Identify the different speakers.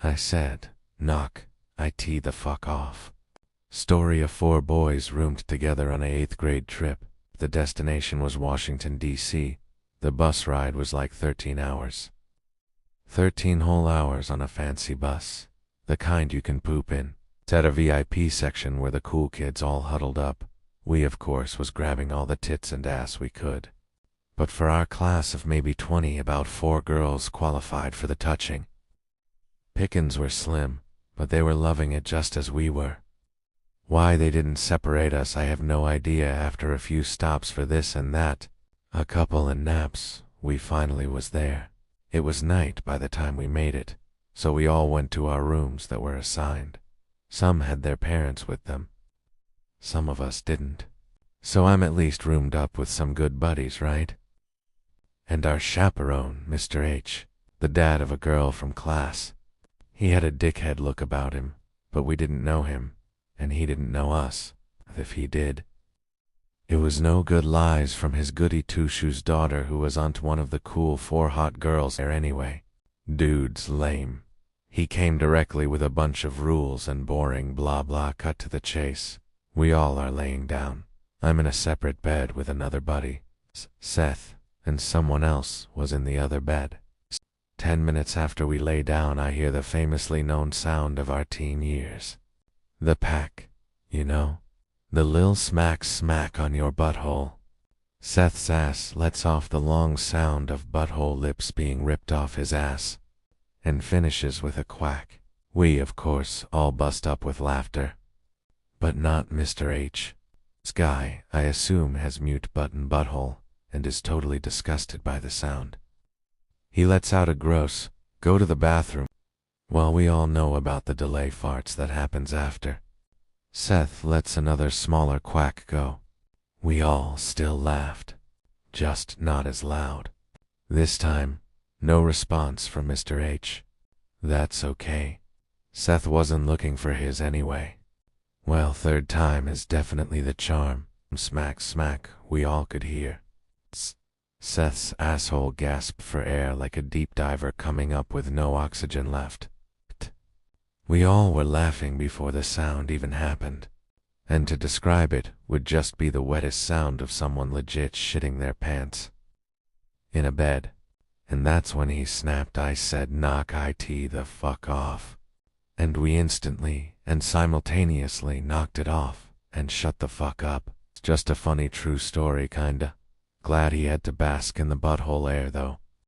Speaker 1: I said, knock it the fuck off. Story of 4 boys roomed together on a 8th grade trip. The destination was Washington, D.C. The bus ride was like 13 hours. 13 whole hours on a fancy bus. The kind you can poop in. It's at a VIP section where the cool kids all huddled up. We, of course, was grabbing all the tits and ass we could. But for our class of maybe 20, about 4 girls qualified for the touching. Pickings were slim, but they were loving it just as we were. Why they didn't separate us I have no idea. After a few stops for this and that, a couple and naps, we finally was there. It was night by the time we made it, so we all went to our rooms that were assigned. Some had their parents with them. Some of us didn't. So I'm at least roomed up with some good buddies, right? And our chaperone, Mr. H, the dad of a girl from class. He had a dickhead look about him, but we didn't know him, and he didn't know us, if he did. It was no good lies from his goody two-shoes daughter who was onto one of the cool 4 hot girls there anyway. Dude's lame. He came directly with a bunch of rules and boring blah blah. Cut to the chase. We all are laying down. I'm in a separate bed with another buddy, Seth, and someone else was in the other bed. 10 minutes after we lay down I hear the famously known sound of our teen years. The pack, you know? The lil smack smack on your butthole. Seth's ass lets off the long sound of butthole lips being ripped off his ass, and finishes with a quack. We, of course, all bust up with laughter. But not Mr. H. This guy, I assume, has mute button butthole, and is totally disgusted by the sound. He lets out a gross, go to the bathroom. Well, we all know about the delay farts that happens after. Seth lets another smaller quack go. We all still laughed, just not as loud. This time, no response from Mr. H. That's okay. Seth wasn't looking for his anyway. Well, 3rd time is definitely the charm. Smack smack, we all could hear. Seth's asshole gasped for air like a deep diver coming up with no oxygen left. We all were laughing before the sound even happened, and to describe it would just be the wettest sound of someone legit shitting their pants. In a bed. And that's when he snapped. I said, knock it the fuck off. And we instantly and simultaneously knocked it off and shut the fuck up. It's just a funny true story kinda. Glad he had to bask in the butthole air though.